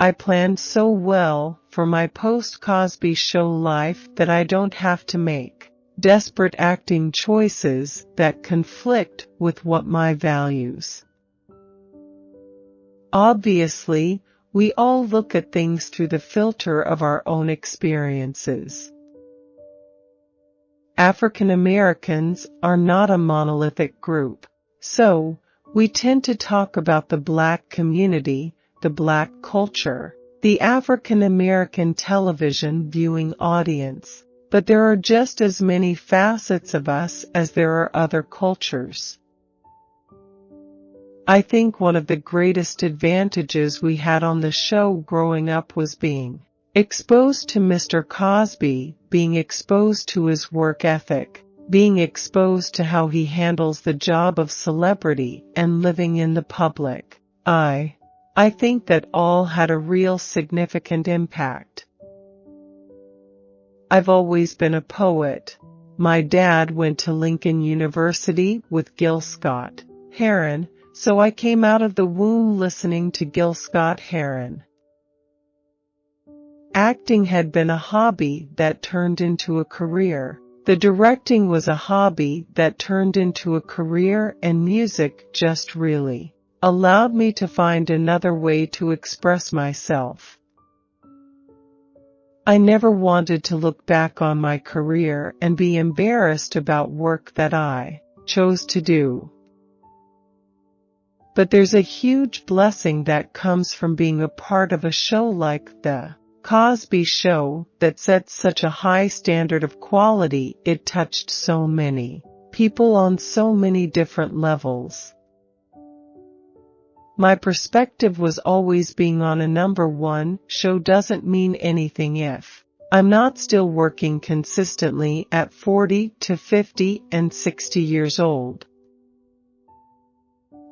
I planned so well for my post-Cosby Show life that I don't have to make desperate acting choices that conflict with what my values. Obviously, we all look at things through the filter of our own experiences. African Americans are not a monolithic group, so we tend to talk about the Black community, the Black culture, the African American television viewing audience, but there are just as many facets of us as there are other cultures. I think one of the greatest advantages we had on the show growing up was being exposed to Mr. Cosby, being exposed to his work ethic, being exposed to how he handles the job of celebrity and living in the public. I think that all had a real significant impact. I've always been a poet. My dad went to Lincoln University with Gil Scott-Heron, so I came out of the womb listening to Gil Scott-Heron. Acting had been a hobby that turned into a career. The directing was a hobby that turned into a career, and music just really allowed me to find another way to express myself. I never wanted to look back on my career and be embarrassed about work that I chose to do. But there's a huge blessing that comes from being a part of a show like The Cosby Show that sets such a high standard of quality. It touched so many people on so many different levels. My perspective was always being on a #1 show doesn't mean anything if I'm not still working consistently at 40 to 50 and 60 years old.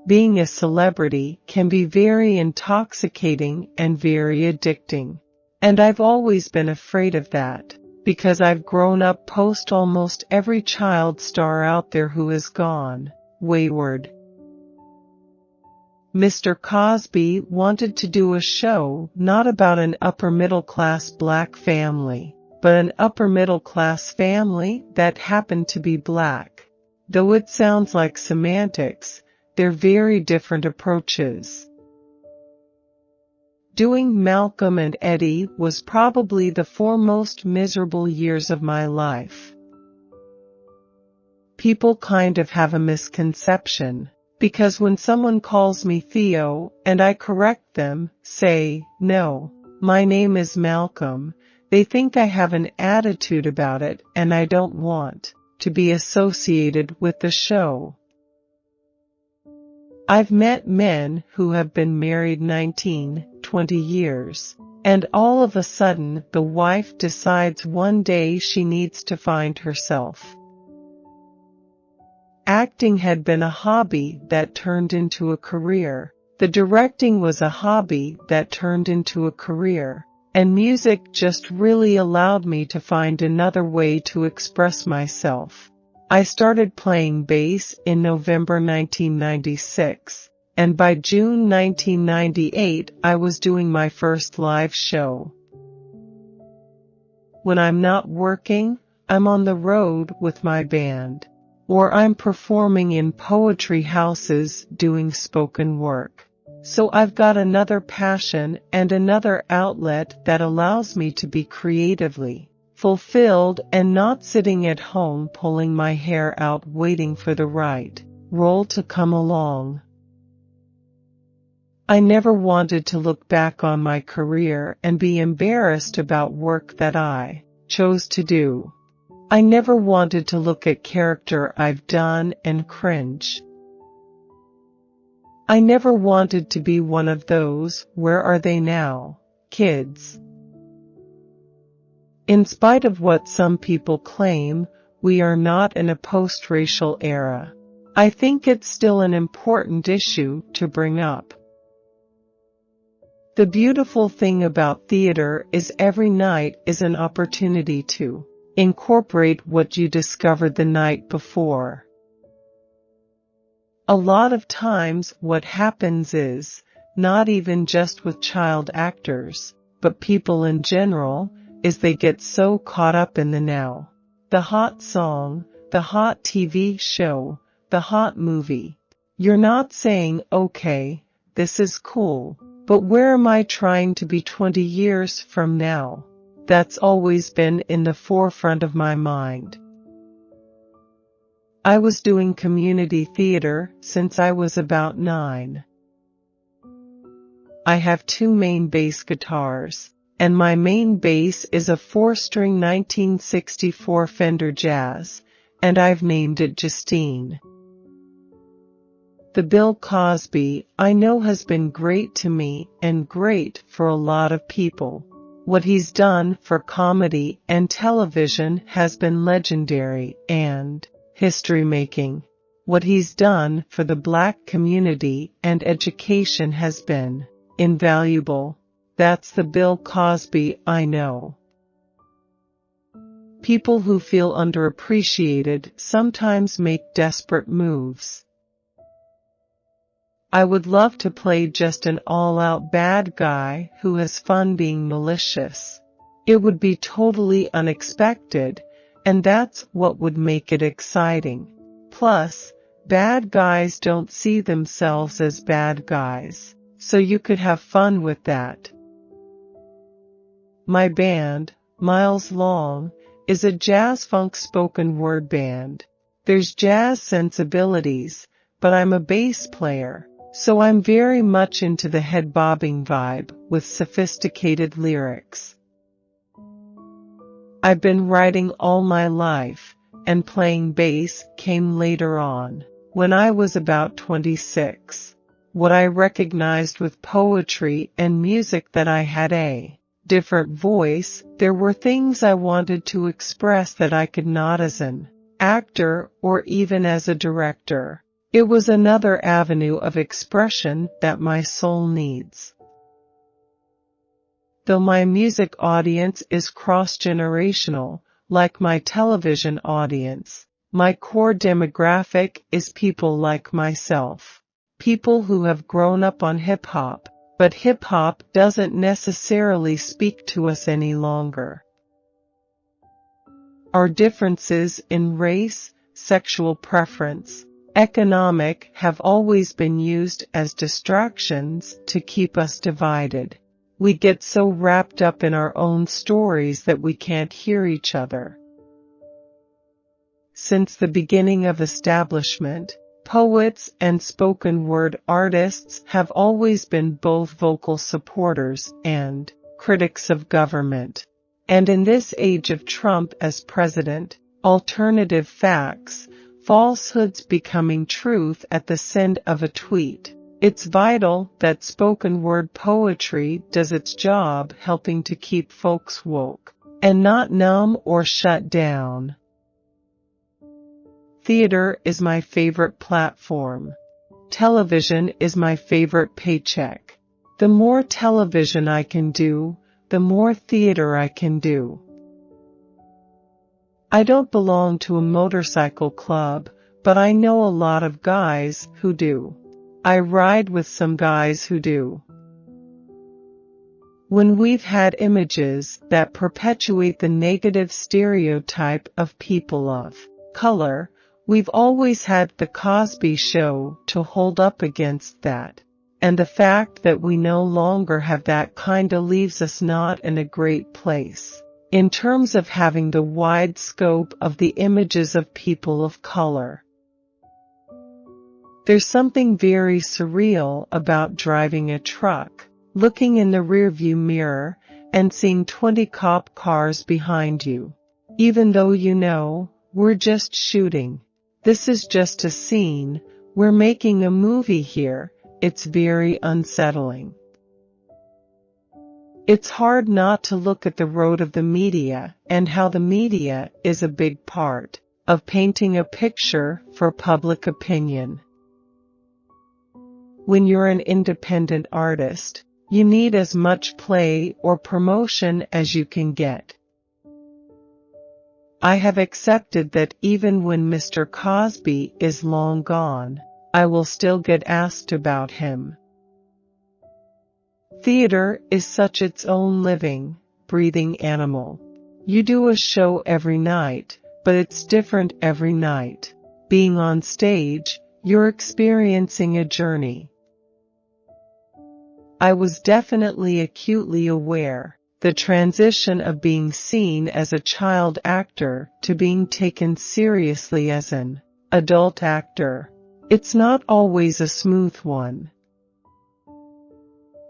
Being a celebrity can be very intoxicating and very addicting. And I've always been afraid of that, because I've grown up post almost every child star out there who has gone wayward. Mr. Cosby wanted to do a show not about an upper-middle-class Black family, but an upper-middle-class family that happened to be Black. Though it sounds like semantics, they're very different approaches. Doing Malcolm and Eddie was probably the 4 most miserable years of my life. People kind of have a misconception, because when someone calls me Theo and I correct them, say, "No, my name is Malcolm," they think I have an attitude about it and I don't want to be associated with the show. I've met men who have been married 19, 20 years, and all of a sudden the wife decides one day she needs to find herself. Acting had been a hobby that turned into a career. The directing was a hobby that turned into a career. And music just really allowed me to find another way to express myself. I started playing bass in November 1996, and by June 1998 I was doing my first live show. When I'm not working, I'm on the road with my band, or I'm performing in poetry houses doing spoken work. So I've got another passion and another outlet that allows me to be creatively fulfilled and not sitting at home pulling my hair out waiting for the right role to come along. I never wanted to look back on my career and be embarrassed about work that I chose to do. I never wanted to look at character I've done and cringe. I never wanted to be one of those "where are they now" kids. In spite of what some people claim, we are not in a post-racial era. I think it's still an important issue to bring up. The beautiful thing about theater is every night is an opportunity to incorporate what you discovered the night before. A lot of times what happens is, not even just with child actors, but people in general, is they get so caught up in the now. The hot song, the hot TV show, the hot movie. You're not saying, okay, this is cool, but where am I trying to be 20 years from now? That's always been in the forefront of my mind. I was doing community theater since I was about 9. I have 2 main bass guitars, and my main bass is a 4-string 1964 Fender Jazz, and I've named it Justine. The Bill Cosby I know has been great to me and great for a lot of people. What he's done for comedy and television has been legendary and history-making. What he's done for the Black community and education has been invaluable. That's the Bill Cosby I know. People who feel underappreciated sometimes make desperate moves. I would love to play just an all-out bad guy who has fun being malicious. It would be totally unexpected, and that's what would make it exciting. Plus, bad guys don't see themselves as bad guys, so you could have fun with that. My band, Miles Long, is a jazz-funk spoken word band. There's jazz sensibilities, but I'm a bass player. So I'm very much into the head-bobbing vibe with sophisticated lyrics. I've been writing all my life, and playing bass came later on, when I was about 26. What I recognized with poetry and music that I had a different voice, there were things I wanted to express that I could not as an actor or even as a director. It was another avenue of expression that my soul needs. Though my music audience is cross-generational, like my television audience, my core demographic is people like myself. People who have grown up on hip-hop, but hip-hop doesn't necessarily speak to us any longer. Our differences in race, sexual preference, economic have always been used as distractions to keep us divided. We get so wrapped up in our own stories that we can't hear each other. Since the beginning of establishment, poets and spoken word artists have always been both vocal supporters and critics of government. And in this age of Trump as president, alternative facts, falsehoods becoming truth at the send of a tweet, it's vital that spoken word poetry does its job helping to keep folks woke and not numb or shut down. Theater is my favorite platform. Television is my favorite paycheck. The more television I can do, the more theater I can do. I don't belong to a motorcycle club, but I know a lot of guys who do. I ride with some guys who do. When we've had images that perpetuate the negative stereotype of people of color, we've always had the Cosby Show to hold up against that. And the fact that we no longer have that kinda leaves us not in a great place in terms of having the wide scope of the images of people of color. There's something very surreal about driving a truck, looking in the rearview mirror, and seeing 20 cop cars behind you. Even though you know, we're just shooting. This is just a scene, we're making a movie here, it's very unsettling. It's hard not to look at the road of the media and how the media is a big part of painting a picture for public opinion. When you're an independent artist, you need as much play or promotion as you can get. I have accepted that even when Mr. Cosby is long gone, I will still get asked about him. Theater is such its own living, breathing animal. You do a show every night, but it's different every night. Being on stage, you're experiencing a journey. I was definitely acutely aware. The transition of being seen as a child actor to being taken seriously as an adult actor. It's not always a smooth one.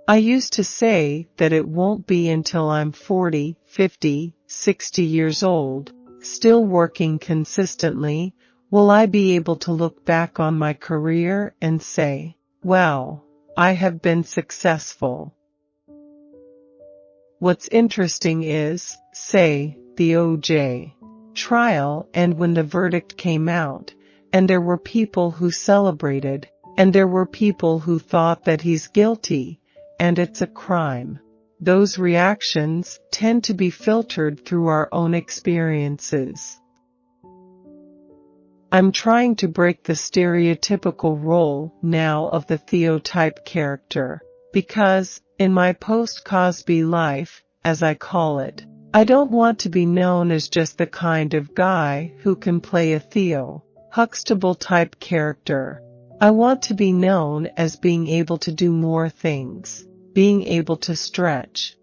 I used to say that it won't be until I'm 40, 50, 60 years old, still working consistently, will I be able to look back on my career and say, wow, I have been successful. What's interesting is, say, the O.J. trial, and when the verdict came out, and there were people who celebrated, and there were people who thought that he's guilty, and it's a crime. Those reactions tend to be filtered through our own experiences. I'm trying to break the stereotypical role now of the Theo type character, because, in my post-Cosby life, as I call it, I don't want to be known as just the kind of guy who can play a Theo Huxtable type character. I want to be known as being able to do more things, being able to stretch.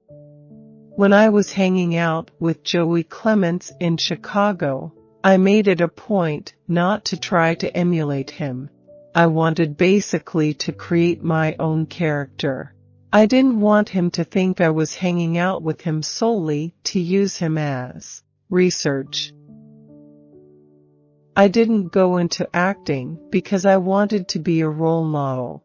When I was hanging out with Joey Clements in Chicago, I made it a point not to try to emulate him. I wanted basically to create my own character. I didn't want him to think I was hanging out with him solely to use him as research. I didn't go into acting because I wanted to be a role model.